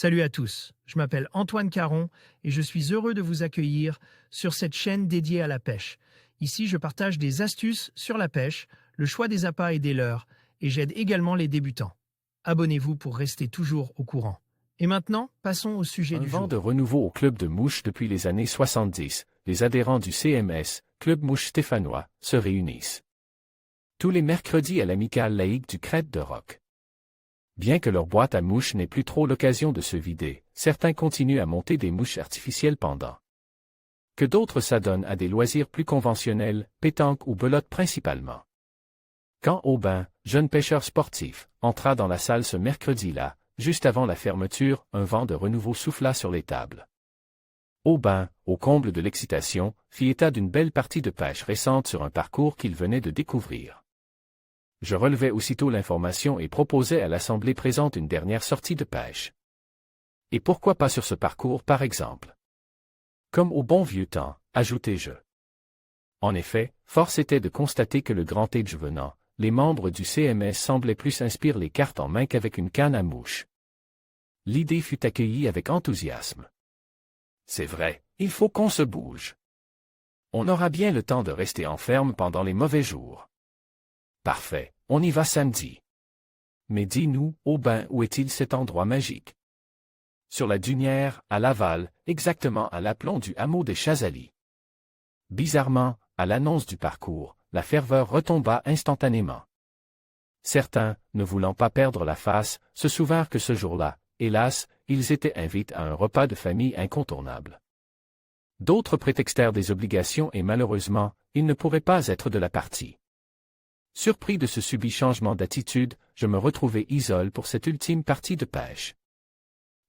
Salut à tous, je m'appelle Antoine Caron et je suis heureux de vous accueillir sur cette chaîne dédiée à la pêche. Ici, je partage des astuces sur la pêche, le choix des appâts et des leurres, et j'aide également les débutants. Abonnez-vous pour rester toujours au courant. Et maintenant, passons au sujet du Un vent jour. de renouveau au Club de Mouche depuis les années 70, les adhérents du CMS, Club Mouche Stéphanois, se réunissent tous les mercredis à l'amicale laïque du Crête de Roc. Bien que leur boîte à mouches n'ait plus trop l'occasion de se vider, certains continuent à monter des mouches artificielles pendant que d'autres s'adonnent à des loisirs plus conventionnels, pétanque ou belote principalement. Quand Aubin, jeune pêcheur sportif, entra dans la salle ce mercredi-là, juste avant la fermeture, un vent de renouveau souffla sur les tables. Aubin, au comble de l'excitation, fit état d'une belle partie de pêche récente sur un parcours qu'il venait de découvrir. Je relevai aussitôt l'information et proposai à l'assemblée présente une dernière sortie de pêche. Et pourquoi pas sur ce parcours par exemple? Comme au bon vieux temps, ajoutai-je. En effet, force était de constater que le grand âge venant, les membres du CMS semblaient plus s'inspirer les cartes en main qu'avec une canne à mouche. L'idée fut accueillie avec enthousiasme. C'est vrai, il faut qu'on se bouge. On aura bien le temps de rester en ferme pendant les mauvais jours. Parfait, on y va samedi. Mais dis-nous, Aubin, où est-il cet endroit magique? Sur la dunière, à Laval, exactement à l'aplomb du hameau des Chazalis. Bizarrement, à l'annonce du parcours, la ferveur retomba instantanément. Certains, ne voulant pas perdre la face, se souvinrent que ce jour-là, hélas, ils étaient invités à un repas de famille incontournable. D'autres prétextèrent des obligations et malheureusement, ils ne pourraient pas être de la partie. Surpris de ce subit changement d'attitude, je me retrouvai isole pour cette ultime partie de pêche.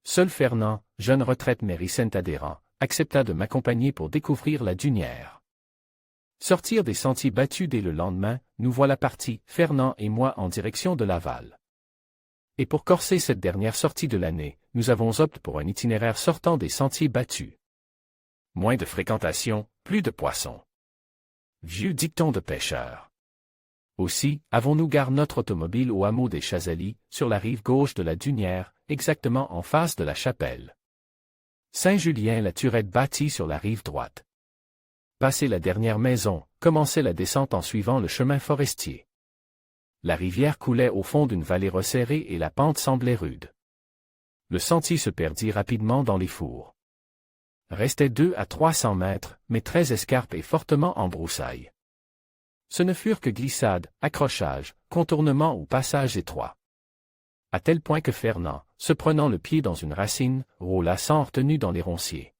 Seul Fernand, jeune retraite mais récent adhérent, accepta de m'accompagner pour découvrir la dunière. Sortir des sentiers battus dès le lendemain, nous voilà partis, Fernand et moi en direction de Laval. Et pour corser cette dernière sortie de l'année, nous avons opté pour un itinéraire sortant des sentiers battus. Moins de fréquentation, plus de poissons. Vieux dicton de pêcheur. Aussi, avons-nous garé notre automobile au hameau des Chazalis, sur la rive gauche de la Dunière, exactement en face de la chapelle. Saint-Julien-la-Turette bâtie sur la rive droite. Passé la dernière maison, commençait la descente en suivant le chemin forestier. La rivière coulait au fond d'une vallée resserrée et la pente semblait rude. Le sentier se perdit rapidement dans les fours. Restait 200 à 300 mètres, mais très escarpe et fortement en broussailles. Ce ne furent que glissades, accrochages, contournements ou passages étroits. À tel point que Fernand, se prenant le pied dans une racine, roula sans retenue dans les ronciers.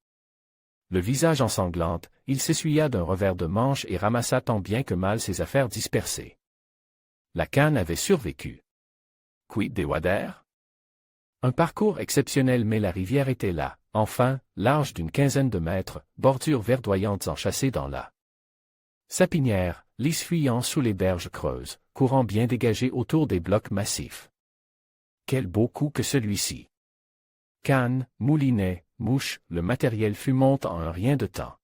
Le visage ensanglante, il s'essuya d'un revers de manche et ramassa tant bien que mal ses affaires dispersées. La canne avait survécu. Quid des waders? Un parcours exceptionnel mais la rivière était là, enfin, large d'une quinzaine de mètres, bordures verdoyantes enchâssées dans la sapinière, lisse fuyant sous les berges creuses, courant bien dégagé autour des blocs massifs. Quel beau coup que celui-ci! Canne, moulinet, mouche, le matériel fut monté en un rien de temps.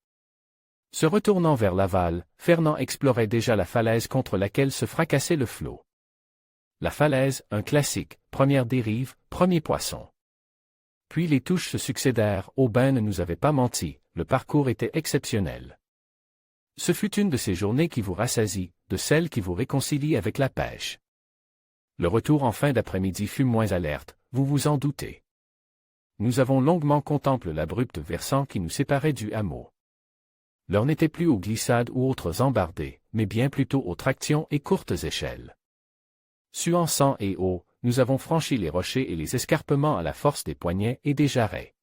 Se retournant vers Laval, Fernand explorait déjà la falaise contre laquelle se fracassait le flot. La falaise, un classique, première dérive, premier poisson. Puis les touches se succédèrent, Aubin ne nous avait pas menti, le parcours était exceptionnel. Ce fut une de ces journées qui vous rassasie, de celles qui vous réconcilient avec la pêche. Le retour en fin d'après-midi fut moins alerte, vous vous en doutez. Nous avons longuement contemplé l'abrupt versant qui nous séparait du hameau. L'heure n'était plus aux glissades ou autres embardées, mais bien plutôt aux tractions et courtes échelles. Suant sang et eau, nous avons franchi les rochers et les escarpements à la force des poignets et des jarrets.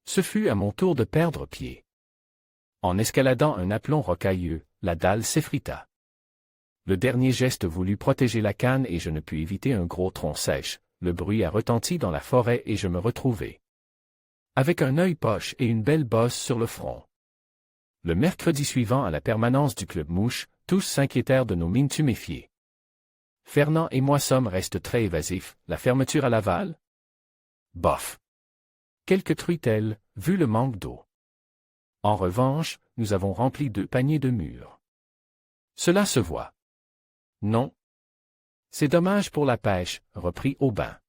Ce fut à mon tour de perdre pied. En escaladant un aplomb rocailleux, la dalle s'effrita. Le dernier geste voulut protéger la canne et je ne pus éviter un gros tronc sèche, le bruit a retenti dans la forêt et je me retrouvai avec un œil poche et une belle bosse sur le front. Le mercredi suivant à la permanence du Club Mouche, tous s'inquiétèrent de nos mines tuméfiées. Fernand et moi restent très évasifs, la fermeture à Laval? Bof! Quelques truitelles, vu le manque d'eau. En revanche, nous avons rempli 2 paniers de mûres. Cela se voit. Non. C'est dommage pour la pêche, reprit Aubin.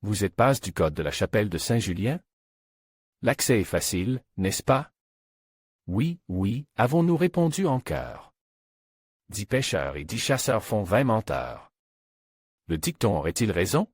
Vous êtes passe du code de la chapelle de Saint-Julien? L'accès est facile, n'est-ce pas? Oui, oui, avons-nous répondu en chœur. 10 pêcheurs et 10 chasseurs font 20 menteurs. Le dicton aurait-il raison?